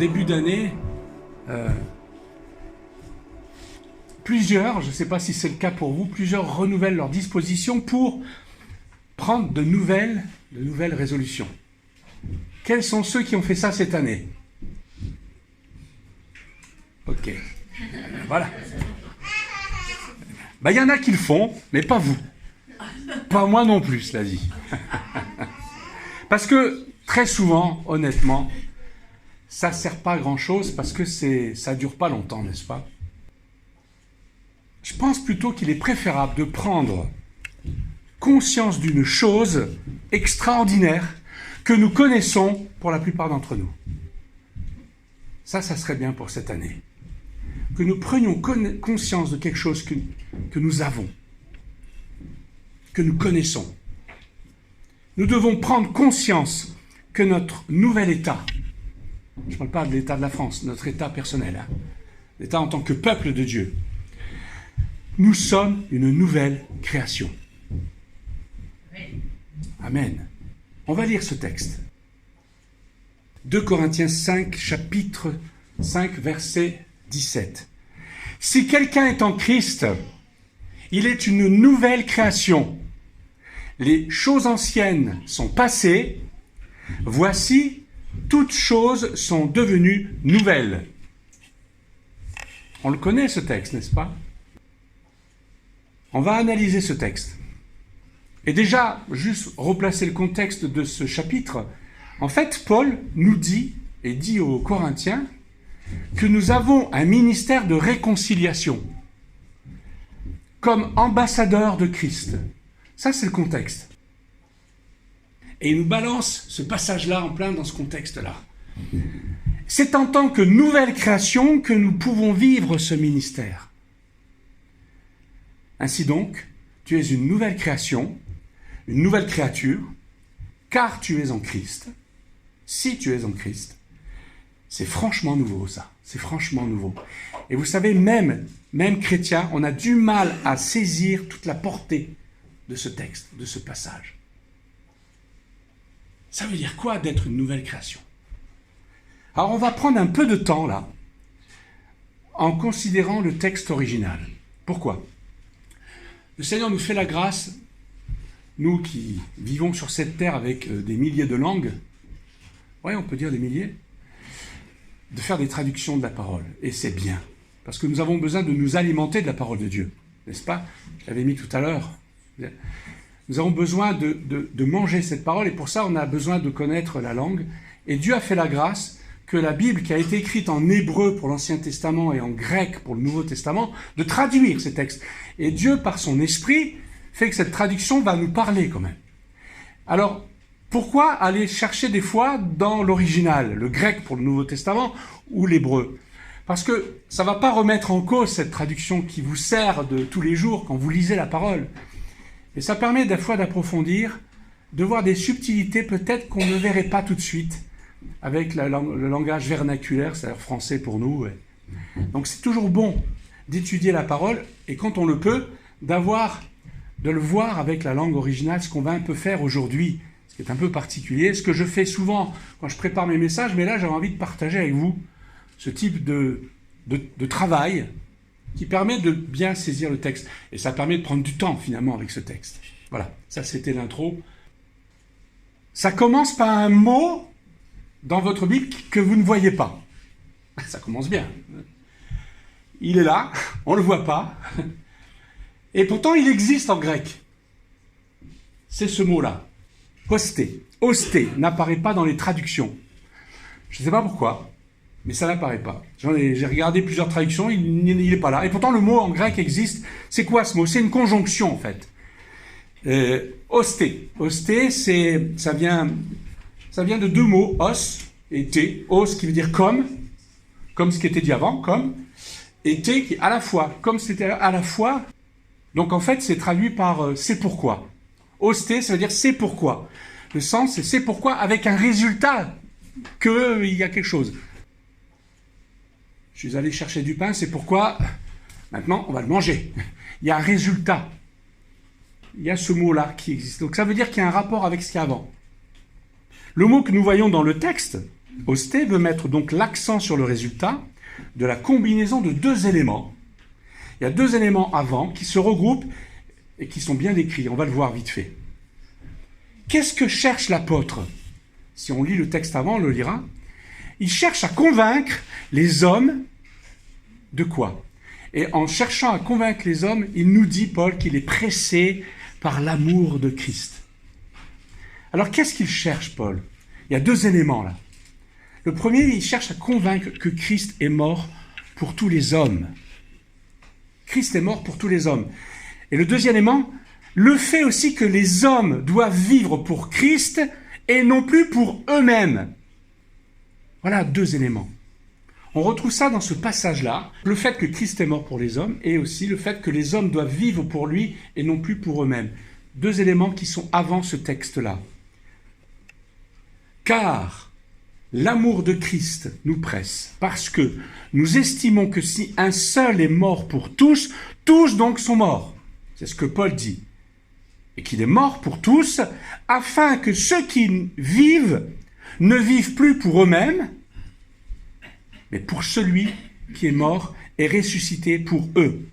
début d'année, plusieurs, je ne sais pas si c'est le cas pour vous, plusieurs renouvellent leurs dispositions pour prendre de nouvelles résolutions. Quels sont ceux qui ont fait ça cette année? Ok. Voilà. Il y en a qui le font, mais pas vous. Pas moi non plus, cela dit. Parce que, très souvent, honnêtement, ça ne sert pas à grand-chose parce que ça ne dure pas longtemps, n'est-ce pas? Je pense plutôt qu'il est préférable de prendre conscience d'une chose extraordinaire que nous connaissons pour la plupart d'entre nous. Ça serait bien pour cette année. Que nous prenions conscience de quelque chose que nous avons, que nous connaissons. Nous devons prendre conscience que notre nouvel état, je ne parle pas de l'état de la France, notre état personnel, l'état en tant que peuple de Dieu, nous sommes une nouvelle création. Amen. On va lire ce texte. 2 Corinthiens 5, chapitre 5, verset 17. Si quelqu'un est en Christ, il est une nouvelle création. Les choses anciennes sont passées. Voici, toutes choses sont devenues nouvelles. On le connaît ce texte, n'est-ce pas? On va analyser ce texte. Et déjà, juste replacer le contexte de ce chapitre. En fait, Paul nous dit, et dit aux Corinthiens, que nous avons un ministère de réconciliation, comme ambassadeurs de Christ. Ça, c'est le contexte. Et il nous balance ce passage-là en plein dans ce contexte-là. C'est en tant que nouvelle création que nous pouvons vivre ce ministère. Ainsi donc, tu es une nouvelle création, une nouvelle créature, car tu es en Christ. Si tu es en Christ, c'est franchement nouveau ça, c'est franchement nouveau. Et vous savez, même chrétiens, on a du mal à saisir toute la portée de ce texte, de ce passage. Ça veut dire quoi d'être une nouvelle création? Alors on va prendre un peu de temps là, en considérant le texte original. Pourquoi? Le Seigneur nous fait la grâce, nous qui vivons sur cette terre avec des milliers de langues, oui, on peut dire des milliers, de faire des traductions de la parole. Et c'est bien, parce que nous avons besoin de nous alimenter de la parole de Dieu, n'est-ce pas? Je l'avais mis tout à l'heure. Nous avons besoin de manger cette parole, et pour ça, on a besoin de connaître la langue. Et Dieu a fait la grâce que la Bible, qui a été écrite en hébreu pour l'Ancien Testament et en grec pour le Nouveau Testament, de traduire ces textes. Et Dieu, par son esprit, fait que cette traduction va nous parler quand même. Alors, pourquoi aller chercher des fois dans l'original, le grec pour le Nouveau Testament ou l'hébreu? Parce que ça ne va pas remettre en cause cette traduction qui vous sert de tous les jours quand vous lisez la parole. Et ça permet des fois d'approfondir, de voir des subtilités peut-être qu'on ne verrait pas tout de suite avec le langage vernaculaire, c'est-à-dire français pour nous. Donc c'est toujours bon d'étudier la parole et quand on le peut, de le voir avec la langue originale, ce qu'on va un peu faire aujourd'hui, ce qui est un peu particulier, ce que je fais souvent quand je prépare mes messages, mais là j'avais envie de partager avec vous ce type de travail qui permet de bien saisir le texte. Et ça permet de prendre du temps finalement avec ce texte. Voilà, ça c'était l'intro. Ça commence par un mot dans votre Bible que vous ne voyez pas. Ça commence bien. Il est là, on ne le voit pas. Et pourtant, il existe en grec. C'est ce mot-là. Osté. Osté n'apparaît pas dans les traductions. Je ne sais pas pourquoi, mais ça n'apparaît pas. J'ai regardé plusieurs traductions, il n'est pas là. Et pourtant, le mot en grec existe. C'est quoi ce mot? C'est une conjonction, en fait. Osté. Osté, ça vient de deux mots, os et té. Os qui veut dire comme ce qui était dit avant, comme, et té qui est à la fois, comme c'était à la fois. Donc en fait, c'est traduit par c'est pourquoi. Osté, ça veut dire c'est pourquoi. Le sens, c'est pourquoi avec un résultat qu'il y a quelque chose. Je suis allé chercher du pain, c'est pourquoi maintenant on va le manger. Il y a un résultat. Il y a ce mot-là qui existe. Donc ça veut dire qu'il y a un rapport avec ce qu'il y a avant. Le mot que nous voyons dans le texte, Osté veut mettre donc l'accent sur le résultat de la combinaison de deux éléments. Il y a deux éléments avant qui se regroupent et qui sont bien décrits. On va le voir vite fait. Qu'est-ce que cherche l'apôtre? Si on lit le texte avant, on le lira. Il cherche à convaincre les hommes de quoi? Et en cherchant à convaincre les hommes, il nous dit, Paul, qu'il est pressé par l'amour de Christ. Alors qu'est-ce qu'il cherche, Paul? Il y a deux éléments là. Le premier, il cherche à convaincre que Christ est mort pour tous les hommes. Christ est mort pour tous les hommes. Et le deuxième élément, le fait aussi que les hommes doivent vivre pour Christ et non plus pour eux-mêmes. Voilà deux éléments. On retrouve ça dans ce passage-là, le fait que Christ est mort pour les hommes et aussi le fait que les hommes doivent vivre pour lui et non plus pour eux-mêmes. Deux éléments qui sont avant ce texte-là. Car l'amour de Christ nous presse, parce que nous estimons que si un seul est mort pour tous, tous donc sont morts. C'est ce que Paul dit. Et qu'il est mort pour tous, afin que ceux qui vivent ne vivent plus pour eux-mêmes, mais pour celui qui est mort et ressuscité pour eux.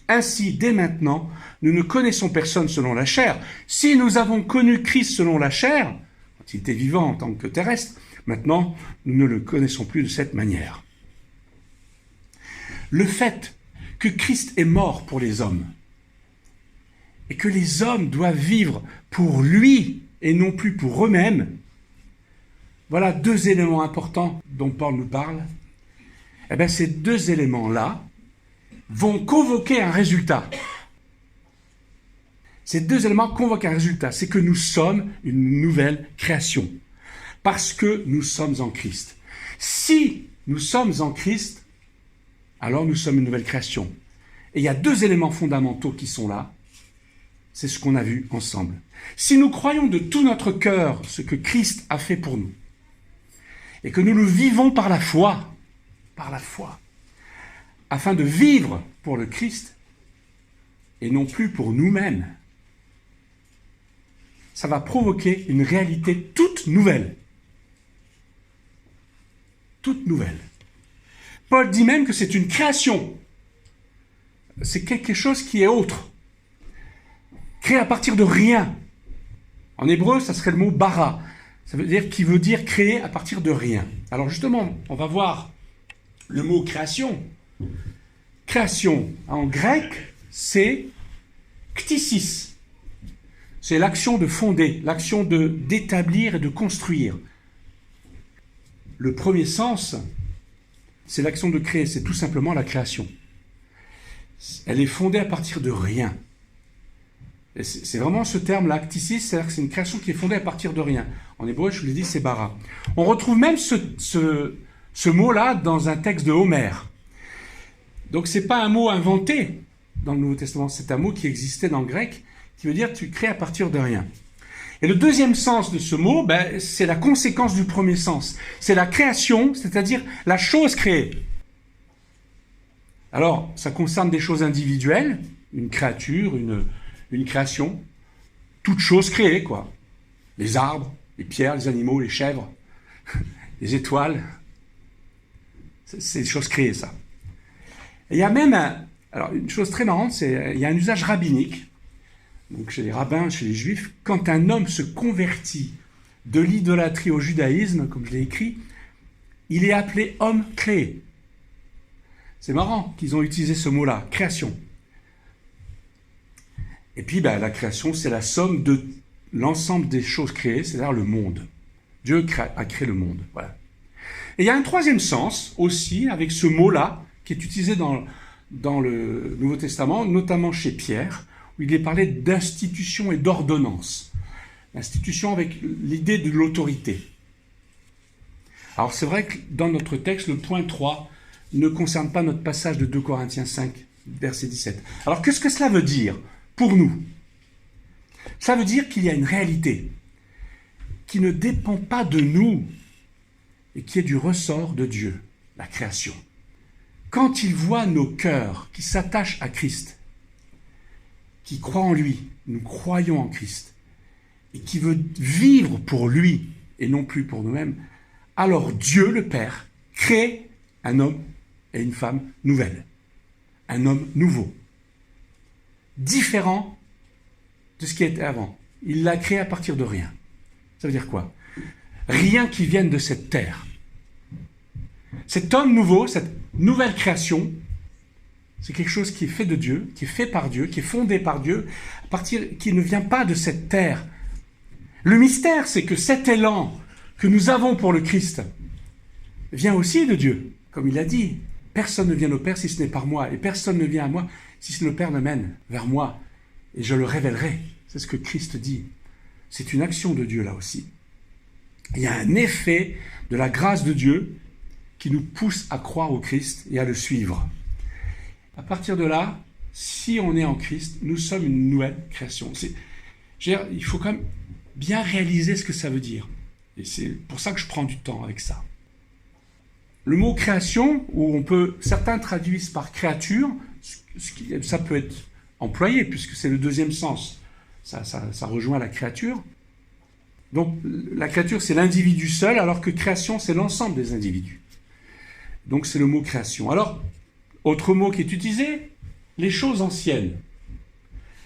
Ainsi, dès maintenant, nous ne connaissons personne selon la chair. Si nous avons connu Christ selon la chair, quand il était vivant en tant que terrestre, maintenant, nous ne le connaissons plus de cette manière. Le fait que Christ est mort pour les hommes et que les hommes doivent vivre pour lui et non plus pour eux-mêmes, voilà deux éléments importants dont Paul nous parle. Eh bien, ces deux éléments-là vont convoquer un résultat. Ces deux éléments convoquent un résultat, c'est que nous sommes une nouvelle création, parce que nous sommes en Christ. Si nous sommes en Christ, alors nous sommes une nouvelle création. Et il y a deux éléments fondamentaux qui sont là, c'est ce qu'on a vu ensemble. Si nous croyons de tout notre cœur ce que Christ a fait pour nous, et que nous le vivons par la foi, afin de vivre pour le Christ et non plus pour nous-mêmes, ça va provoquer une réalité toute nouvelle. Toute nouvelle. Paul dit même que c'est une création. C'est quelque chose qui est autre. Créé à partir de rien. En hébreu, ça serait le mot bara. Ça veut dire qui veut dire créer à partir de rien. Alors justement, on va voir le mot création. Création, en grec, c'est ktisis. C'est l'action de fonder, l'action d'établir et de construire. Le premier sens, c'est l'action de créer, c'est tout simplement la création. Elle est fondée à partir de rien. Et c'est vraiment ce terme-là, ktisis, c'est-à-dire que c'est une création qui est fondée à partir de rien. En hébreu, je vous l'ai dit, c'est bara. On retrouve même ce mot-là dans un texte de Homère. Donc c'est pas un mot inventé dans le Nouveau Testament, c'est un mot qui existait dans le grec, qui veut dire tu crées à partir de rien. Et le deuxième sens de ce mot, c'est la conséquence du premier sens. C'est la création, c'est-à-dire la chose créée. Alors, ça concerne des choses individuelles, une créature, une création, toute chose créée, quoi. Les arbres, les pierres, les animaux, les chèvres, les étoiles. C'est des choses créées, ça. Et il y a même une chose très marrante, il y a un usage rabbinique, donc chez les rabbins, chez les juifs, quand un homme se convertit de l'idolâtrie au judaïsme, comme je l'ai écrit, il est appelé homme créé. C'est marrant qu'ils ont utilisé ce mot-là, création. Et puis la création, c'est la somme de l'ensemble des choses créées, c'est-à-dire le monde. Dieu a créé le monde. Voilà. Et il y a un troisième sens aussi avec ce mot-là, qui est utilisé dans le Nouveau Testament, notamment chez Pierre, où il est parlé d'institution et d'ordonnance. L'institution avec l'idée de l'autorité. Alors c'est vrai que dans notre texte, le point 3 ne concerne pas notre passage de 2 Corinthiens 5, verset 17. Alors qu'est-ce que cela veut dire pour nous? Ça veut dire qu'il y a une réalité qui ne dépend pas de nous et qui est du ressort de Dieu, la création. Quand il voit nos cœurs qui s'attachent à Christ, qui croient en lui, nous croyons en Christ, et qui veut vivre pour lui et non plus pour nous-mêmes, alors Dieu, le Père, crée un homme et une femme nouvelle. Un homme nouveau. Différent de ce qui était avant. Il l'a créé à partir de rien. Ça veut dire quoi? Rien qui vienne de cette terre. Cet homme nouveau, cette nouvelle création, c'est quelque chose qui est fait de Dieu, qui est fait par Dieu, qui est fondé par Dieu, qui ne vient pas de cette terre. Le mystère, c'est que cet élan que nous avons pour le Christ vient aussi de Dieu. Comme il a dit, personne ne vient au Père si ce n'est par moi, et personne ne vient à moi si le Père ne mène vers moi, et je le révélerai. C'est ce que Christ dit. C'est une action de Dieu là aussi. Il y a un effet de la grâce de Dieu qui nous pousse à croire au Christ et à le suivre. À partir de là, si on est en Christ, nous sommes une nouvelle création. Il faut quand même bien réaliser ce que ça veut dire. Et c'est pour ça que je prends du temps avec ça. Le mot création, où certains traduisent par créature, ça peut être employé, puisque c'est le deuxième sens. Ça rejoint la créature. Donc la créature, c'est l'individu seul, alors que création, c'est l'ensemble des individus. Donc c'est le mot création. Alors, autre mot qui est utilisé, les choses anciennes.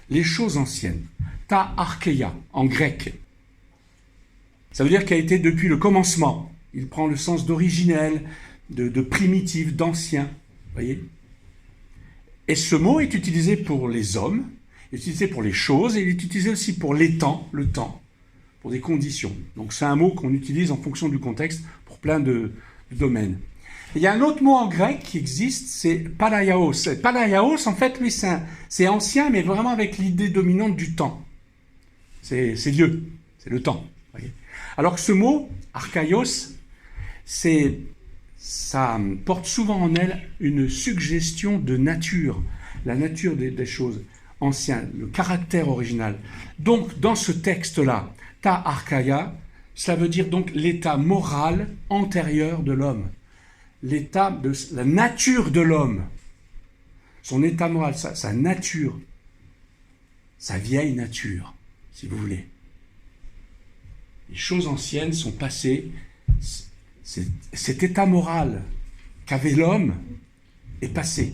Les choses anciennes. Ta archeia, en grec. Ça veut dire qu'elle a été depuis le commencement. Il prend le sens d'originel, de primitif, d'ancien. Voyez ? Et ce mot est utilisé pour les hommes, il est utilisé pour les choses, et il est utilisé aussi pour les temps, le temps, pour des conditions. Donc c'est un mot qu'on utilise en fonction du contexte pour plein de domaines. Et il y a un autre mot en grec qui existe, c'est palaios. Et palaios, en fait, lui, c'est ancien, mais vraiment avec l'idée dominante du temps. C'est vieux, c'est le temps. Voyez. Alors que ce mot, archaïos, ça porte souvent en elle une suggestion de nature, la nature des choses anciennes, le caractère original. Donc, dans ce texte-là, ta archaïa, ça veut dire donc l'état moral antérieur de l'homme, l'état de la nature de l'homme, son état moral, sa nature, sa vieille nature, si vous voulez. Les choses anciennes sont passées. Cet état moral qu'avait l'homme est passé.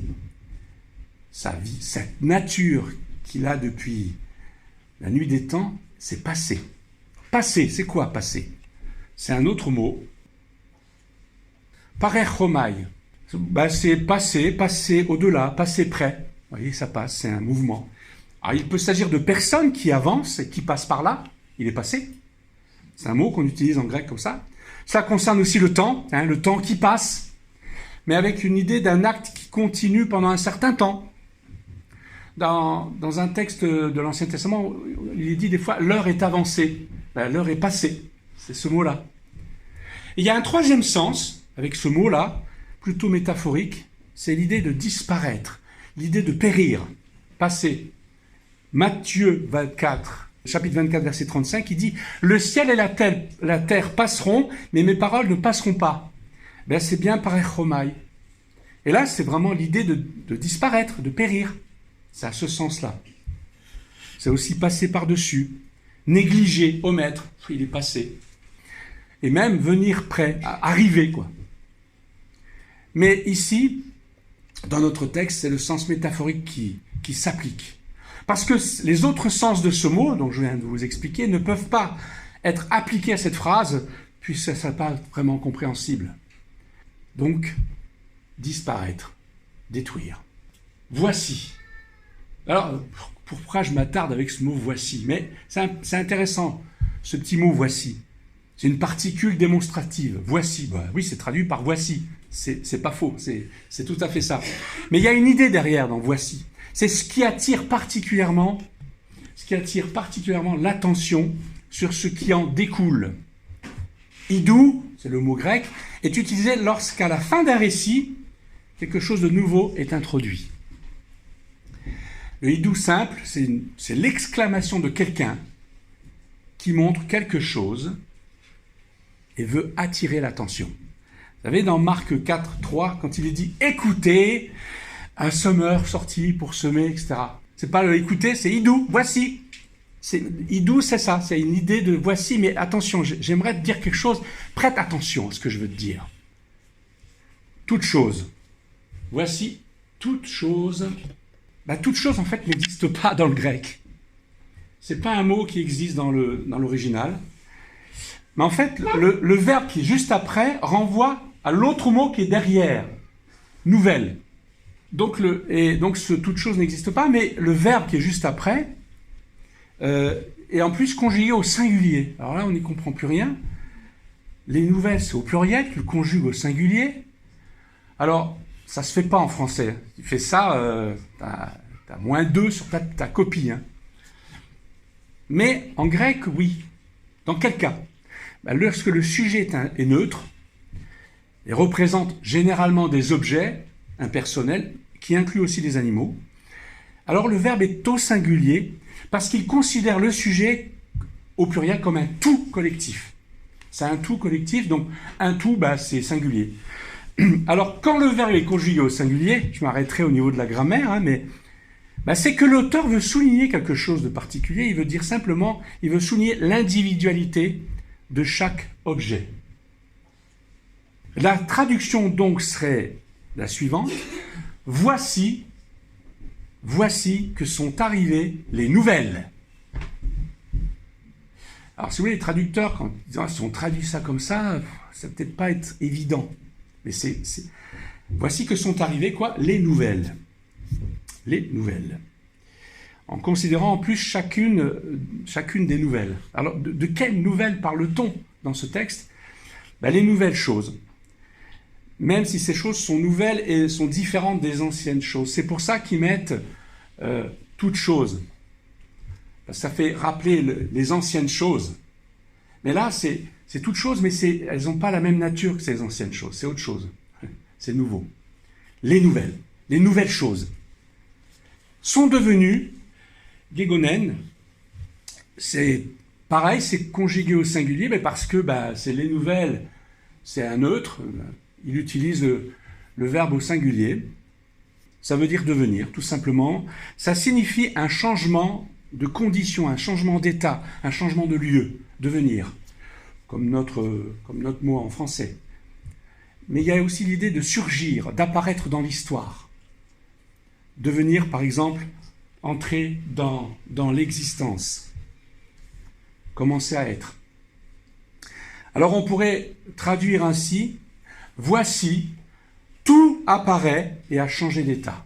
Sa vie, cette nature qu'il a depuis la nuit des temps, c'est passé. Passé, c'est quoi passé? C'est un autre mot. Parechomai, c'est passé au-delà, passé près. Vous voyez, ça passe, c'est un mouvement. Alors, il peut s'agir de personnes qui avancent et qui passent par là. Il est passé. C'est un mot qu'on utilise en grec comme ça. Ça concerne aussi le temps qui passe, mais avec une idée d'un acte qui continue pendant un certain temps. Dans un texte de l'Ancien Testament, il est dit des fois « l'heure est avancée ». L'heure est passée, c'est ce mot-là. Et il y a un troisième sens, avec ce mot-là, plutôt métaphorique, c'est l'idée de disparaître, l'idée de périr, passer. Matthieu 24, chapitre 24, verset 35, il dit « Le ciel et la terre passeront, mais mes paroles ne passeront pas. » C'est bien parechomai. Et là, c'est vraiment l'idée de disparaître, de périr. C'est à ce sens-là. C'est aussi passer par-dessus, négliger, omettre, il est passé. Et même venir près, arriver, quoi. Mais ici, dans notre texte, c'est le sens métaphorique qui s'applique. Parce que les autres sens de ce mot, dont je viens de vous expliquer, ne peuvent pas être appliqués à cette phrase, puisque ça n'est pas vraiment compréhensible. Donc, disparaître, détruire. Voici. Alors, pourquoi je m'attarde avec ce mot « voici » ? Mais c'est intéressant, ce petit mot « voici ». C'est une particule démonstrative. « Voici », oui, c'est traduit par « voici ». C'est pas faux, c'est tout à fait ça. Mais il y a une idée derrière dans « voici ». C'est ce qui attire particulièrement l'attention sur ce qui en découle. Idou, c'est le mot grec, est utilisé lorsqu'à la fin d'un récit, quelque chose de nouveau est introduit. Le idou simple, c'est l'exclamation de quelqu'un qui montre quelque chose et veut attirer l'attention. Vous savez, dans Marc 4, 3, quand il est dit « Écoutez, un semeur sorti pour semer, etc. » C'est pas le « écouter », c'est « idou, voici ». Idou, c'est ça, c'est une idée de voici, mais attention, j'aimerais te dire quelque chose, prête attention à ce que je veux te dire. Toute chose. Voici toute chose. Toute chose, en fait, n'existe pas dans le grec. C'est pas un mot qui existe dans l'original. Mais en fait, le verbe qui est juste après renvoie à l'autre mot qui est derrière. Nouvelle. Donc toute chose n'existe pas, mais le verbe qui est juste après est en plus conjugué au singulier. Alors là, on n'y comprend plus rien. Les nouvelles, c'est au pluriel, tu le conjugues au singulier. Alors, ça se fait pas en français. Tu fais ça, t'as -2 sur ta copie. Hein. Mais en grec, oui. Dans quel cas? Lorsque le sujet est neutre et représente généralement des objets impersonnels qui incluent aussi des animaux, alors le verbe est au singulier parce qu'il considère le sujet au pluriel comme un tout collectif. C'est un tout collectif, donc un tout, c'est singulier. Alors, quand le verbe est conjugué au singulier, je m'arrêterai au niveau de la grammaire, mais c'est que l'auteur veut souligner quelque chose de particulier. Il veut dire simplement, il veut souligner l'individualité de chaque objet. La traduction donc serait la suivante. Voici que sont arrivées les nouvelles. Alors, si vous voulez, les traducteurs, quand ils ont traduit ça comme ça va peut-être pas être évident. Mais voici que sont arrivées, les nouvelles. Les nouvelles. En considérant en plus chacune des nouvelles. Alors, de quelles nouvelles parle-t-on dans ce texte? Les nouvelles choses. Même si ces choses sont nouvelles et sont différentes des anciennes choses. C'est pour ça qu'ils mettent toutes choses. Ça fait rappeler les anciennes choses. Mais là, c'est toutes choses, mais elles n'ont pas la même nature que ces anciennes choses. C'est autre chose. C'est nouveau. Les nouvelles choses, sont devenues gegonen. C'est pareil, c'est conjugué au singulier, mais parce que c'est les nouvelles, c'est un neutre. Il utilise le verbe au singulier. Ça veut dire devenir, tout simplement. Ça signifie un changement de condition, un changement d'état, un changement de lieu, devenir, comme notre mot en français. Mais il y a aussi l'idée de surgir, d'apparaître dans l'histoire. Devenir, par exemple, entrer dans l'existence, commencer à être. Alors on pourrait traduire ainsi, voici, tout apparaît et a changé d'état.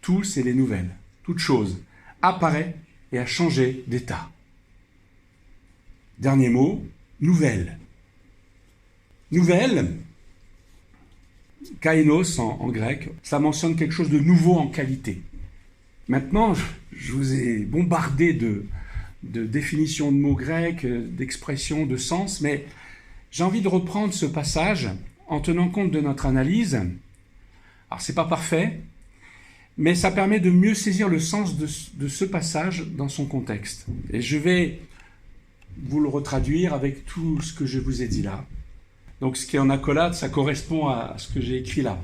Tout, c'est les nouvelles. Toute chose apparaît et a changé d'état. Dernier mot, nouvelle. Nouvelle, kainos en grec, ça mentionne quelque chose de nouveau en qualité. Maintenant, je vous ai bombardé de définitions de mots grecs, d'expressions, de sens, mais j'ai envie de reprendre ce passage en tenant compte de notre analyse. Alors, c'est pas parfait, mais ça permet de mieux saisir le sens de ce passage dans son contexte. Et je vais vous le retraduire avec tout ce que je vous ai dit là. Donc, ce qui est en accolade, ça correspond à ce que j'ai écrit là.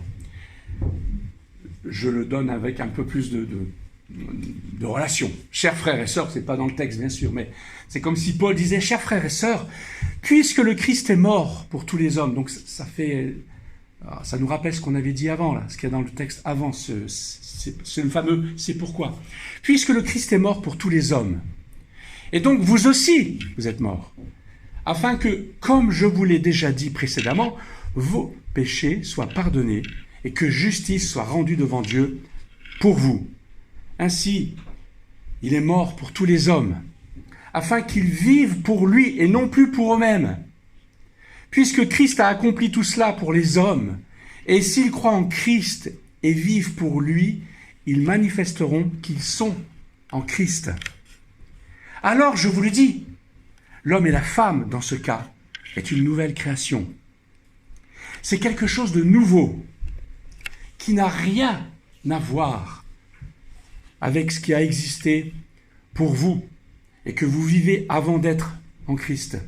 Je le donne avec un peu plus de relation. Chers frères et sœurs, c'est pas dans le texte bien sûr, mais c'est comme si Paul disait, chers frères et sœurs, puisque le Christ est mort pour tous les hommes, donc ça nous rappelle ce qu'on avait dit avant, là, ce qu'il y a dans le texte avant, c'est le fameux « c'est pourquoi ». Puisque le Christ est mort pour tous les hommes, et donc vous aussi, vous êtes morts, afin que, comme je vous l'ai déjà dit précédemment, vos péchés soient pardonnés et que justice soit rendue devant Dieu pour vous. Ainsi, il est mort pour tous les hommes, afin qu'ils vivent pour lui et non plus pour eux-mêmes. Puisque Christ a accompli tout cela pour les hommes, et s'ils croient en Christ et vivent pour lui, ils manifesteront qu'ils sont en Christ. Alors, je vous le dis, l'homme et la femme, dans ce cas, est une nouvelle création. C'est quelque chose de nouveau, qui n'a rien à voir avec ce qui a existé pour vous et que vous vivez avant d'être en Christ.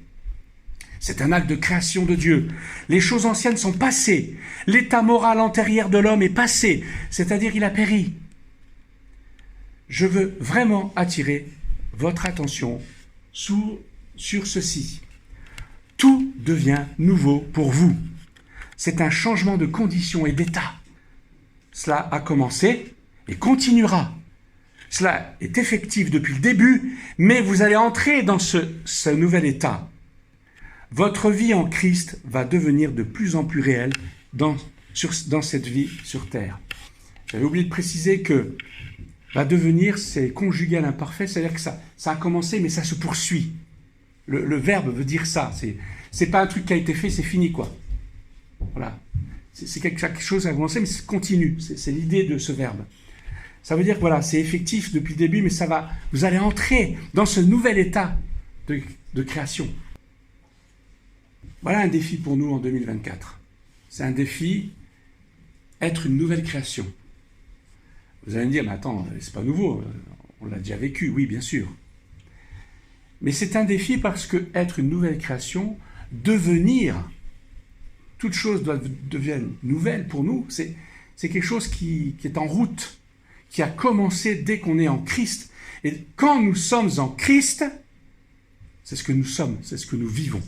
C'est un acte de création de Dieu. Les choses anciennes sont passées. L'état moral antérieur de l'homme est passé, c'est-à-dire il a péri. Je veux vraiment attirer votre attention sur ceci. Tout devient nouveau pour vous. C'est un changement de condition et d'état. Cela a commencé et continuera. Cela est effectif depuis le début, mais vous allez entrer dans ce nouvel état. Votre vie en Christ va devenir de plus en plus réelle dans cette vie sur terre. J'avais oublié de préciser que va devenir, c'est conjugal imparfait, c'est-à-dire que ça a commencé, mais ça se poursuit. Le verbe veut dire ça. C'est pas un truc qui a été fait, c'est fini, quoi. Voilà. C'est quelque chose qui a commencé, mais c'est continu. C'est l'idée de ce verbe. Ça veut dire que voilà, c'est effectif depuis le début, mais vous allez entrer dans ce nouvel état de création. Voilà un défi pour nous en 2024. C'est un défi, être une nouvelle création. Vous allez me dire, mais attends, c'est pas nouveau, on l'a déjà vécu, oui, bien sûr. Mais c'est un défi parce que être une nouvelle création, devenir, toute chose devienne nouvelle pour nous, c'est quelque chose qui est en route, qui a commencé dès qu'on est en Christ. Et quand nous sommes en Christ, c'est ce que nous sommes, c'est ce que nous vivons.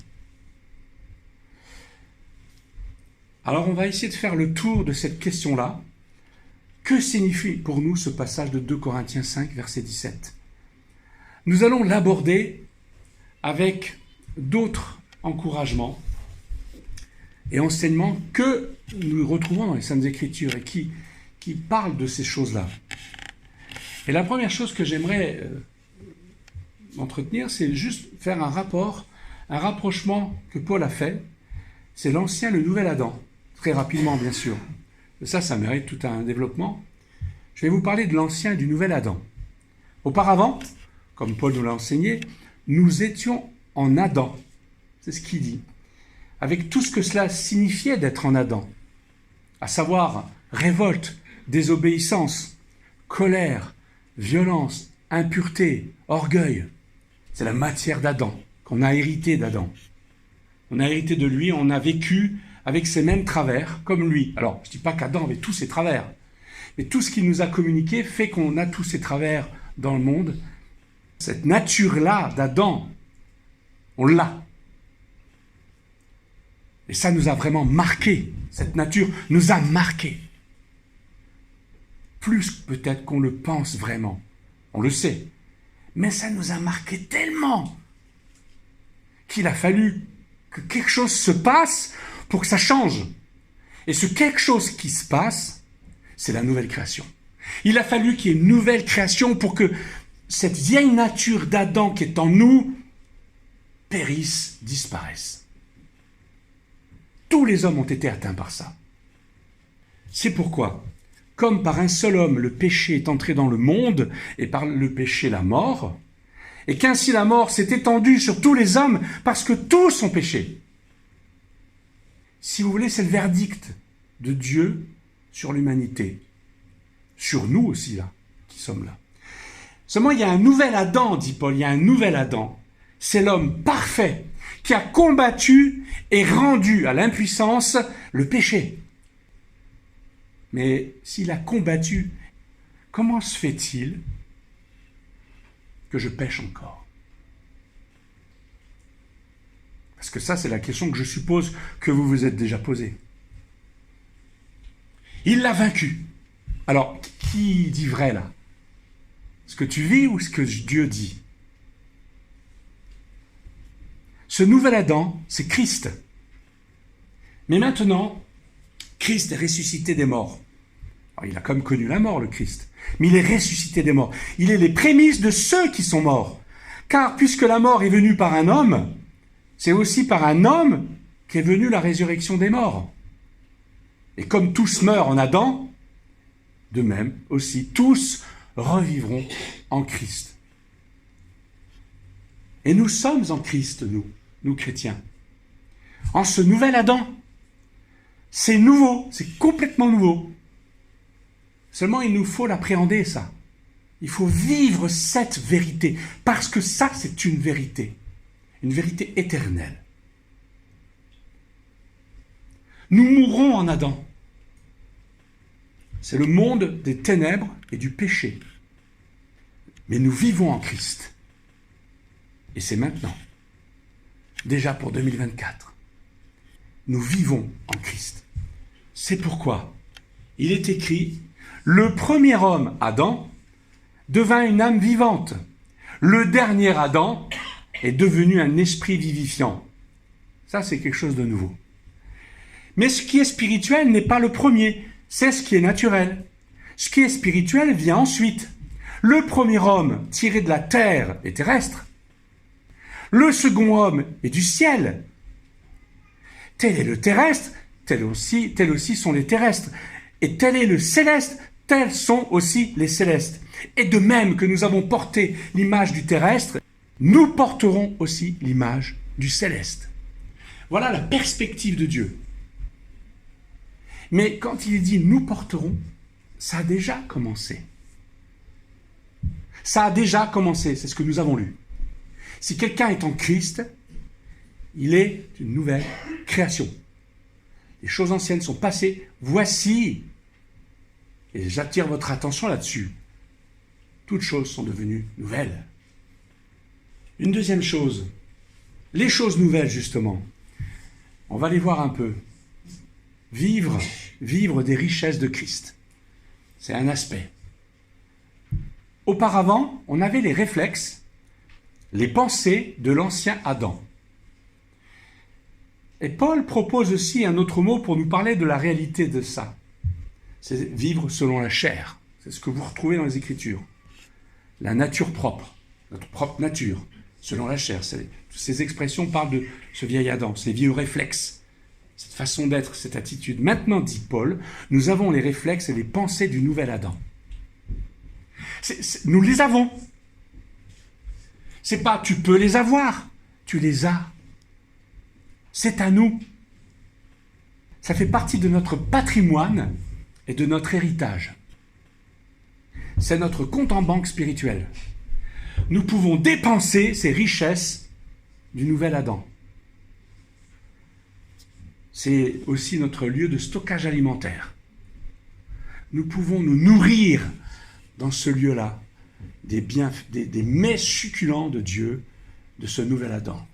Alors on va essayer de faire le tour de cette question-là. Que signifie pour nous ce passage de 2 Corinthiens 5, verset 17 ? Nous allons l'aborder avec d'autres encouragements et enseignements que nous retrouvons dans les Saintes Écritures et qui parlent de ces choses-là. Et la première chose que j'aimerais entretenir, c'est juste faire un rapprochement que Paul a fait. C'est l'ancien, le nouvel Adam. Très rapidement, bien sûr. Ça mérite tout un développement. Je vais vous parler de l'ancien et du nouvel Adam. Auparavant, comme Paul nous l'a enseigné, nous étions en Adam. C'est ce qu'il dit. Avec tout ce que cela signifiait d'être en Adam. À savoir, révolte, désobéissance, colère, violence, impureté, orgueil. C'est la matière d'Adam, qu'on a hérité d'Adam. On a hérité de lui, on a vécu avec ces mêmes travers, comme lui. Alors, je ne dis pas qu'Adam avait tous ses travers, mais tout ce qu'il nous a communiqué fait qu'on a tous ces travers dans le monde. Cette nature-là d'Adam, on l'a. Et ça nous a vraiment marqué. Cette nature nous a marqué. Plus peut-être qu'on le pense vraiment. On le sait. Mais ça nous a marqué tellement qu'il a fallu que quelque chose se passe pour que ça change. Et ce quelque chose qui se passe, c'est la nouvelle création. Il a fallu qu'il y ait une nouvelle création pour que cette vieille nature d'Adam qui est en nous périsse, disparaisse. Tous les hommes ont été atteints par ça. C'est pourquoi, comme par un seul homme le péché est entré dans le monde, et par le péché la mort, et qu'ainsi la mort s'est étendue sur tous les hommes parce que tous ont péché. Si vous voulez, c'est le verdict de Dieu sur l'humanité. Sur nous aussi, là, qui sommes là. Seulement, il y a un nouvel Adam, dit Paul, il y a un nouvel Adam. C'est l'homme parfait qui a combattu et rendu à l'impuissance le péché. Mais s'il a combattu, comment se fait-il que je pêche encore ? Parce que ça, c'est la question que je suppose que vous vous êtes déjà posée. Il l'a vaincu. Alors, qui dit vrai là ? Ce que tu vis ou ce que Dieu dit ? Ce nouvel Adam, c'est Christ. Mais maintenant, Christ est ressuscité des morts. Alors, il a quand même connu la mort, le Christ. Mais il est ressuscité des morts. Il est les prémices de ceux qui sont morts. Car puisque la mort est venue par un homme, c'est aussi par un homme qu'est venue la résurrection des morts. Et comme tous meurent en Adam, de même aussi tous revivront en Christ. Et nous sommes en Christ, nous chrétiens. En ce nouvel Adam, c'est nouveau, c'est complètement nouveau. Seulement, il nous faut l'appréhender, ça. Il faut vivre cette vérité, parce que ça, c'est une vérité éternelle. Nous mourrons en Adam. C'est le monde des ténèbres et du péché. Mais nous vivons en Christ. Et c'est maintenant. Déjà pour 2024. Nous vivons en Christ. C'est pourquoi il est écrit, le premier homme, Adam, devint une âme vivante. Le dernier Adam est devenu un esprit vivifiant. Ça, c'est quelque chose de nouveau. Mais ce qui est spirituel n'est pas le premier, c'est ce qui est naturel. Ce qui est spirituel vient ensuite. Le premier homme tiré de la terre est terrestre. Le second homme est du ciel. Tel est le terrestre, tel aussi sont les terrestres. Et tel est le céleste, tels sont aussi les célestes. Et de même que nous avons porté l'image du terrestre, nous porterons aussi l'image du céleste. Voilà la perspective de Dieu. Mais quand il dit « nous porterons », ça a déjà commencé. Ça a déjà commencé, c'est ce que nous avons lu. Si quelqu'un est en Christ, il est une nouvelle création. Les choses anciennes sont passées, voici, et j'attire votre attention là-dessus, toutes choses sont devenues nouvelles. Une deuxième chose, les choses nouvelles justement, on va les voir un peu. Vivre des richesses de Christ, c'est un aspect. Auparavant, on avait les réflexes, les pensées de l'ancien Adam. Et Paul propose aussi un autre mot pour nous parler de la réalité de ça. C'est vivre selon la chair. C'est ce que vous retrouvez dans les Écritures. La nature propre, notre propre nature, selon la chair. Ces expressions parlent de ce vieil Adam, ces vieux réflexes, cette façon d'être, cette attitude. Maintenant, dit Paul, nous avons les réflexes et les pensées du nouvel Adam. Nous les avons. C'est pas tu peux les avoir, tu les as. C'est à nous. Ça fait partie de notre patrimoine et de notre héritage. C'est notre compte en banque spirituel. Nous pouvons dépenser ces richesses du nouvel Adam. C'est aussi notre lieu de stockage alimentaire. Nous pouvons nous nourrir dans ce lieu-là des mets succulents de Dieu, de ce nouvel Adam.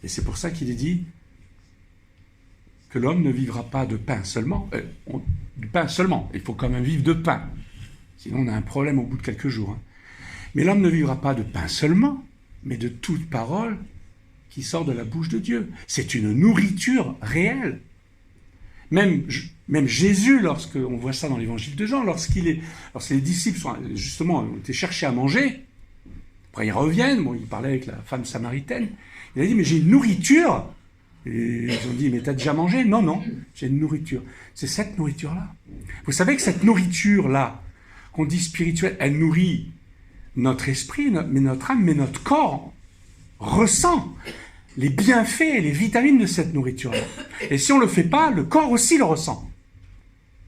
Et c'est pour ça qu'il est dit que l'homme ne vivra pas de pain seulement. Du pain seulement, il faut quand même vivre de pain. Sinon on a un problème au bout de quelques jours. Hein. Mais l'homme ne vivra pas de pain seulement, mais de toute parole qui sort de la bouche de Dieu. C'est une nourriture réelle. Même Jésus, lorsqu'on voit ça dans l'évangile de Jean, lorsque les disciples ont été cherchés à manger, après ils reviennent, il parlait avec la femme samaritaine, il a dit, mais j'ai une nourriture. Et ils ont dit, mais t'as déjà mangé ? Non, j'ai une nourriture. C'est cette nourriture-là. Vous savez que cette nourriture-là, qu'on dit spirituelle, elle nourrit notre esprit, mais notre âme, mais notre corps ressent les bienfaits et les vitamines de cette nourriture-là. Et si on ne le fait pas, le corps aussi le ressent.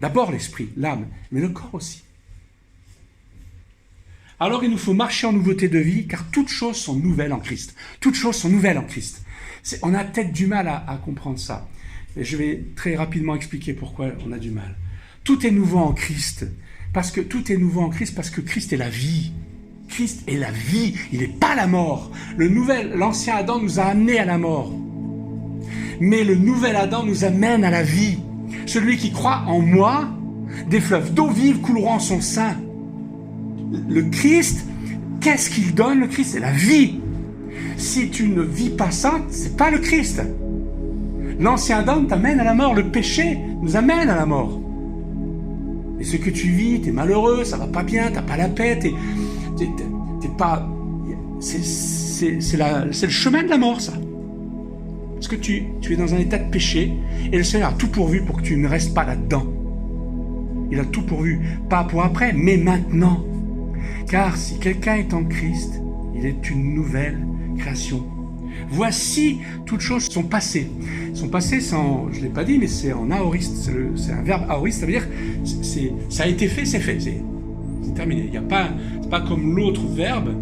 D'abord l'esprit, l'âme, mais le corps aussi. Alors il nous faut marcher en nouveauté de vie, car toutes choses sont nouvelles en Christ. Toutes choses sont nouvelles en Christ. On a peut-être du mal à comprendre ça. Et je vais très rapidement expliquer pourquoi on a du mal. Tout est nouveau en Christ. Tout est nouveau en Christ parce que Christ est la vie. Christ est la vie, il n'est pas la mort. L'ancien Adam nous a amenés à la mort. Mais le nouvel Adam nous amène à la vie. Celui qui croit en moi, des fleuves d'eau vive couleront en son sein. Le Christ, qu'est-ce qu'il donne ? Le Christ, c'est la vie. Si tu ne vis pas ça, c'est pas le Christ. L'ancien Adam t'amène à la mort. Le péché nous amène à la mort. Et ce que tu vis, t'es malheureux, ça va pas bien, t'as pas la paix, t'es pas... C'est le chemin de la mort, ça. Parce que tu es dans un état de péché, et le Seigneur a tout pourvu pour que tu ne restes pas là-dedans. Il a tout pourvu, pas pour après, mais maintenant. Car si quelqu'un est en Christ, il est une nouvelle création. Voici, toutes choses sont passées. Sont passées sans, je ne l'ai pas dit, mais c'est en aoriste. C'est un verbe aoriste, ça veut dire ça a été fait, c'est fait. C'est terminé. C'est pas comme l'autre verbe,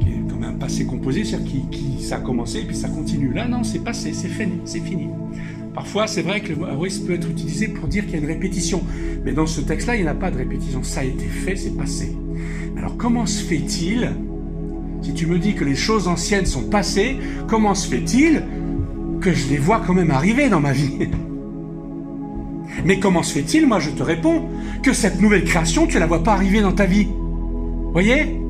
qui est comme un passé composé, c'est-à-dire qui ça a commencé et puis ça continue. Là, non, c'est passé, c'est fini. Parfois, c'est vrai que le mot aoriste peut être utilisé pour dire qu'il y a une répétition. Mais dans ce texte-là, il n'y en a pas de répétition. Ça a été fait, c'est passé. Alors, comment se fait-il Si tu me dis que les choses anciennes sont passées, comment se fait-il que je les vois quand même arriver dans ma vie? Mais comment se fait-il, moi je te réponds, que cette nouvelle création, tu ne la vois pas arriver dans ta vie? Voyez?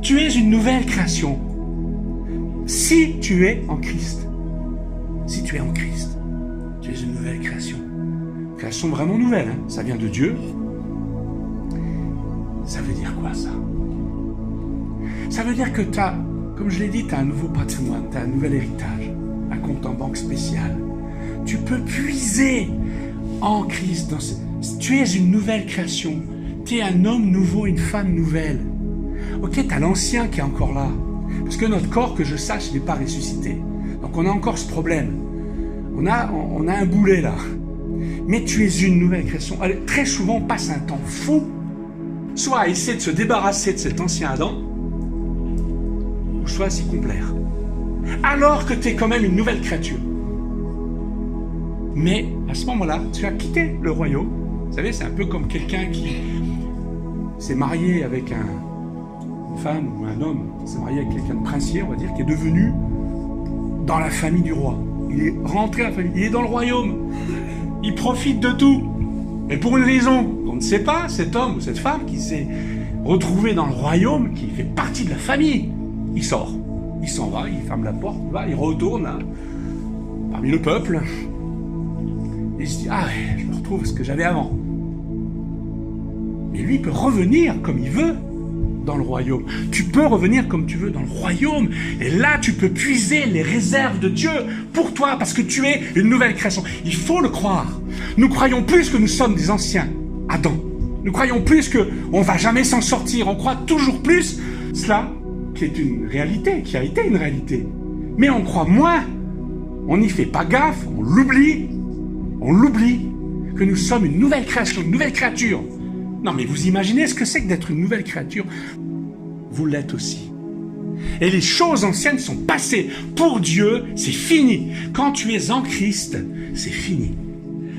Tu es une nouvelle création. Si tu es en Christ. Si tu es en Christ, tu es une nouvelle création. Création vraiment nouvelle, hein. Ça vient de Dieu. Ça veut dire quoi, ça? Ça veut dire que tu as, comme je l'ai dit, tu as un nouveau patrimoine, tu as un nouvel héritage, un compte en banque spécial. Tu peux puiser en Christ. Tu es une nouvelle création. Tu es un homme nouveau, une femme nouvelle. Ok, tu as l'ancien qui est encore là. Parce que notre corps, que je sache, n'est pas ressuscité. Donc on a encore ce problème. On a un boulet là. Mais tu es une nouvelle création. Allez, très souvent, on passe un temps fou, soit à essayer de se débarrasser de cet ancien Adam, ou soit à s'y complaire. Alors que tu es quand même une nouvelle créature. Mais à ce moment-là, tu as quitté le royaume. Vous savez, c'est un peu comme quelqu'un qui s'est marié avec une femme ou un homme qui s'est marié avec quelqu'un de princier, on va dire, qui est devenu dans la famille du roi. Il est rentré à la famille, il est dans le royaume. Il profite de tout. Et pour une raison qu'on ne sait pas, cet homme ou cette femme qui s'est retrouvé dans le royaume, qui fait partie de la famille, il sort. Il s'en va, il ferme la porte, il retourne là, parmi le peuple. Et il se dit, ah ouais, je me retrouve ce que j'avais avant. Mais lui, il peut revenir comme il veut dans le royaume. Tu peux revenir comme tu veux dans le royaume. Et là, tu peux puiser les réserves de Dieu pour toi, parce que tu es une nouvelle création. Il faut le croire. Nous croyons plus que nous sommes des anciens Adam. Nous croyons plus qu'on ne va jamais s'en sortir. On croit toujours plus cela qui est une réalité, qui a été une réalité. Mais on croit moins. On n'y fait pas gaffe. On l'oublie. On l'oublie que nous sommes une nouvelle création, une nouvelle créature. Non, mais vous imaginez ce que c'est que d'être une nouvelle créature? Vous l'êtes aussi. Et les choses anciennes sont passées. Pour Dieu, c'est fini. Quand tu es en Christ, c'est fini.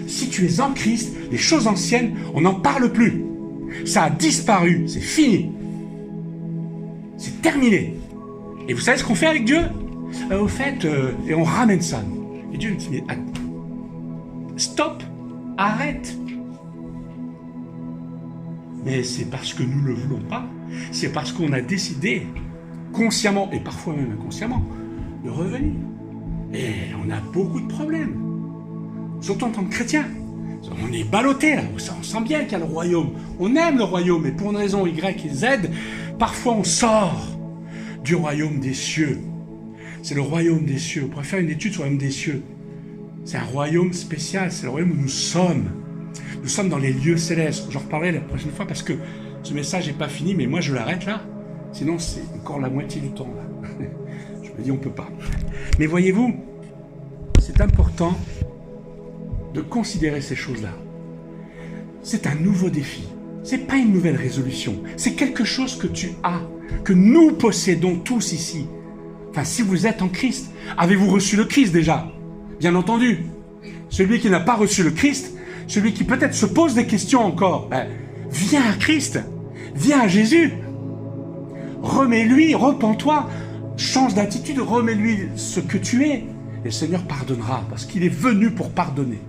Si tu es en Christ, les choses anciennes, on n'en parle plus. Ça a disparu, c'est fini. C'est terminé. Et vous savez ce qu'on fait avec Dieu? Au fait, et on ramène ça. Et Dieu nous dit, stop, arrête. Mais c'est parce que nous ne le voulons pas. C'est parce qu'on a décidé, consciemment et parfois même inconsciemment, de revenir. Et on a beaucoup de problèmes. Surtout en tant que chrétien. On est ballotté là. On sent bien qu'il y a le royaume. On aime le royaume, mais pour une raison Y et Z, parfois on sort du royaume des cieux. C'est le royaume des cieux. On pourrait faire une étude sur le royaume des cieux. C'est un royaume spécial. C'est le royaume où nous sommes. Nous sommes dans les lieux célestes. J'en reparlerai la prochaine fois parce que ce message n'est pas fini, mais moi je l'arrête là. Sinon c'est encore la moitié du temps là. Je me dis on ne peut pas. Mais voyez-vous, c'est important de considérer ces choses-là. C'est un nouveau défi. Ce n'est pas une nouvelle résolution. C'est quelque chose que tu as, que nous possédons tous ici. Enfin, si vous êtes en Christ, avez-vous reçu le Christ déjà? Bien entendu. Celui qui n'a pas reçu le Christ, celui qui peut-être se pose des questions encore, viens à Christ, viens à Jésus. Remets-lui, repens-toi, change d'attitude, remets-lui ce que tu es. Et le Seigneur pardonnera, parce qu'il est venu pour pardonner.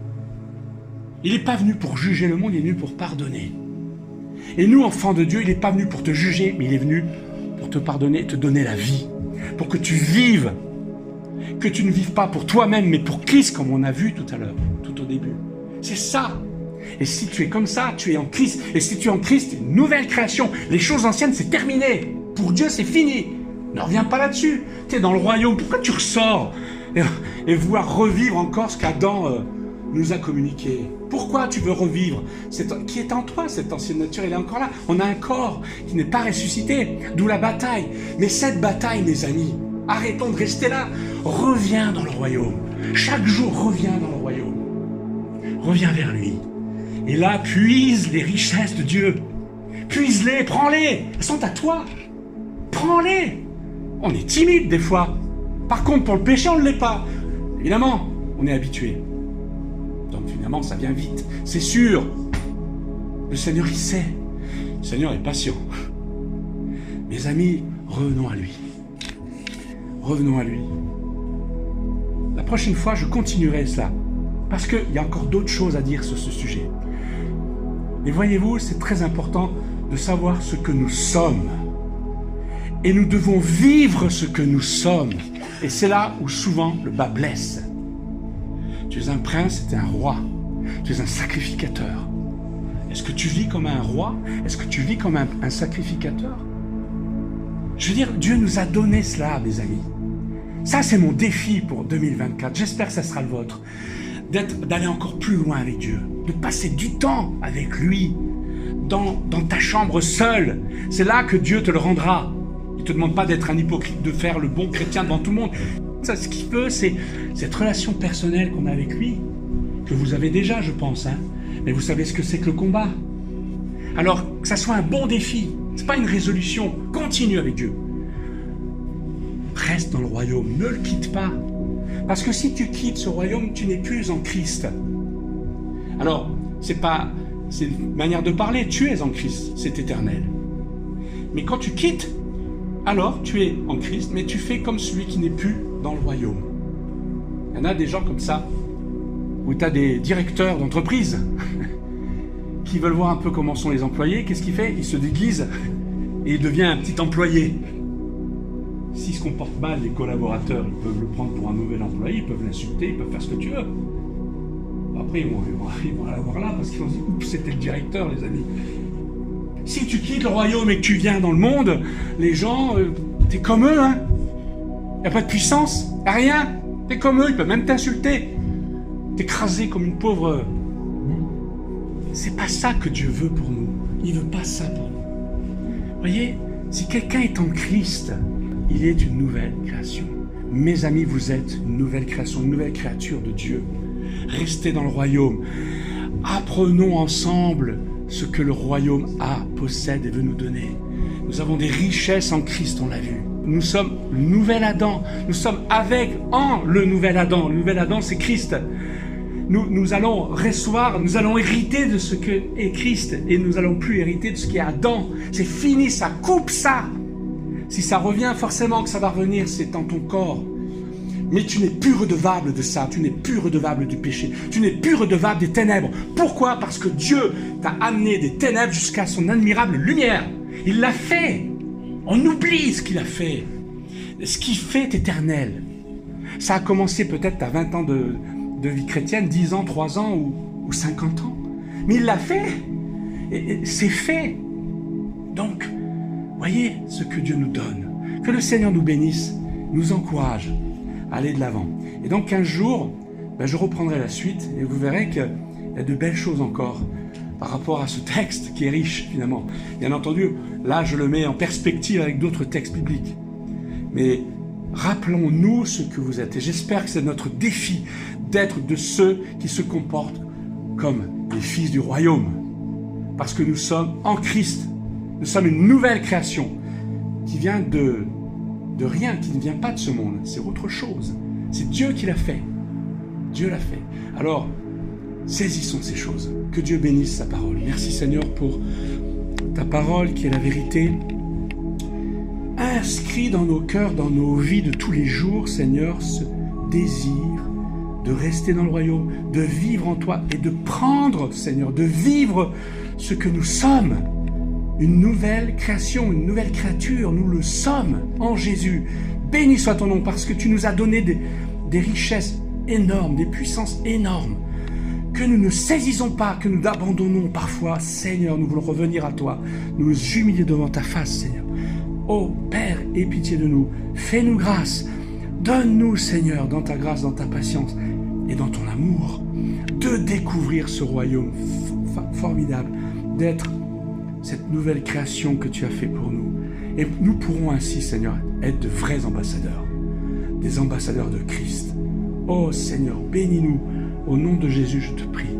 Il n'est pas venu pour juger le monde, il est venu pour pardonner. Et nous, enfants de Dieu, il n'est pas venu pour te juger, mais il est venu pour te pardonner et te donner la vie. Pour que tu vives. Que tu ne vives pas pour toi-même, mais pour Christ, comme on a vu tout à l'heure, tout au début. C'est ça. Et si tu es comme ça, tu es en Christ. Et si tu es en Christ, une nouvelle création. Les choses anciennes, c'est terminé. Pour Dieu, c'est fini. Ne reviens pas là-dessus. Tu es dans le royaume. Pourquoi tu ressors et vouloir revivre encore ce qu'Adam nous a communiqué? Pourquoi tu veux revivre qui est en toi, cette ancienne nature? Elle est encore là. On a un corps qui n'est pas ressuscité. D'où la bataille. Mais cette bataille, mes amis, arrêtons de rester là. Reviens dans le royaume. Chaque jour, reviens dans le royaume. Reviens vers lui. Et là, puise les richesses de Dieu. Puise-les, prends-les. Elles sont à toi. Prends-les. On est timide des fois. Par contre, pour le péché, on ne l'est pas. Évidemment, on est habitué. Donc finalement, ça vient vite. C'est sûr. Le Seigneur, il sait. Le Seigneur est patient. Mes amis, revenons à lui. Revenons à lui. La prochaine fois, je continuerai cela, parce qu'il y a encore d'autres choses à dire sur ce sujet. Mais voyez-vous, c'est très important de savoir ce que nous sommes. Et nous devons vivre ce que nous sommes. Et c'est là où souvent le bas blesse. Tu es un prince, tu es un roi. Tu es un sacrificateur. Est-ce que tu vis comme un roi? Est-ce que tu vis comme un sacrificateur? Je veux dire, Dieu nous a donné cela, mes amis. Ça, c'est mon défi pour 2024. J'espère que ça sera le vôtre. D'aller encore plus loin avec Dieu. De passer du temps avec lui. Dans ta chambre seule. C'est là que Dieu te le rendra. Il ne te demande pas d'être un hypocrite, de faire le bon chrétien devant tout le monde. Ça, ce qu'il veut, c'est cette relation personnelle qu'on a avec lui. Que vous avez déjà, je pense. Mais vous savez ce que c'est que le combat. Alors, que ça soit un bon défi. Ce n'est pas une résolution. Continue avec Dieu. Reste dans le royaume. Ne le quitte pas. Parce que si tu quittes ce royaume, tu n'es plus en Christ. Alors, c'est une manière de parler. Tu es en Christ. C'est éternel. Mais quand tu quittes, alors tu es en Christ, mais tu fais comme celui qui n'est plus dans le royaume. Il y en a des gens comme ça, où tu as des directeurs d'entreprise qui veulent voir un peu comment sont les employés. Qu'est-ce qu'il fait? Il se déguise et il devient un petit employé. S'il se comporte mal, les collaborateurs, ils peuvent le prendre pour un mauvais employé, ils peuvent l'insulter, ils peuvent faire ce que tu veux. Après, ils vont l'avoir là parce qu'ils vont se dire « Oups, c'était le directeur, les amis ». Si tu quittes le royaume et que tu viens dans le monde, les gens, t'es comme eux, hein. Il n'y a pas de puissance, il n'y a rien. T'es comme eux, ils peuvent même t'insulter. T'écraser comme une pauvre... C'est pas ça que Dieu veut pour nous. Il veut pas ça pour nous. Vous voyez, si quelqu'un est en Christ, il est une nouvelle création. Mes amis, vous êtes une nouvelle création, une nouvelle créature de Dieu. Restez dans le royaume. Apprenons ensemble ce que le royaume possède et veut nous donner. Nous avons des richesses en Christ, on l'a vu. Nous sommes le nouvel Adam. Nous sommes en le nouvel Adam. Le nouvel Adam, c'est Christ. Nous allons recevoir, nous allons hériter de ce que est Christ et nous allons plus hériter de ce qui est Adam. C'est fini, ça coupe ça. Si ça revient, forcément que ça va revenir, c'est dans ton corps. Mais tu n'es plus redevable de ça, tu n'es plus redevable du péché, tu n'es plus redevable des ténèbres. Pourquoi? Parce que Dieu t'a amené des ténèbres jusqu'à son admirable lumière. Il l'a fait. On oublie ce qu'il a fait. Ce qu'il fait est éternel. Ça a commencé peut-être à 20 ans de vie chrétienne, 10 ans, 3 ans ou 50 ans. Mais il l'a fait. Et c'est fait. Donc, voyez ce que Dieu nous donne. Que le Seigneur nous bénisse, nous encourage à aller de l'avant. Et donc 15 jours, je reprendrai la suite et vous verrez qu'il y a de belles choses encore par rapport à ce texte qui est riche finalement. Bien entendu, là je le mets en perspective avec d'autres textes bibliques. Mais rappelons-nous ce que vous êtes. Et j'espère que c'est notre défi d'être de ceux qui se comportent comme les fils du royaume. Parce que nous sommes en Christ. Nous sommes une nouvelle création qui vient de rien, qui ne vient pas de ce monde. C'est autre chose. C'est Dieu qui l'a fait. Dieu l'a fait. Alors, saisissons ces choses. Que Dieu bénisse sa parole. Merci Seigneur pour ta parole qui est la vérité. Inscris dans nos cœurs, dans nos vies de tous les jours, Seigneur, ce désir de rester dans le royaume, de vivre en toi et de prendre, Seigneur, de vivre ce que nous sommes. Une nouvelle création, une nouvelle créature, nous le sommes en Jésus. Béni soit ton nom parce que tu nous as donné des richesses énormes, des puissances énormes, que nous ne saisissons pas, que nous abandonnons parfois. Seigneur, nous voulons revenir à toi, nous humilier devant ta face, Seigneur. Ô Père, aie pitié de nous, fais-nous grâce, donne-nous, Seigneur, dans ta grâce, dans ta patience et dans ton amour, de découvrir ce royaume formidable, d'être cette nouvelle création que tu as fait pour nous. Et nous pourrons ainsi, Seigneur, être de vrais ambassadeurs, des ambassadeurs de Christ. Oh Seigneur, bénis-nous. Au nom de Jésus, je te prie.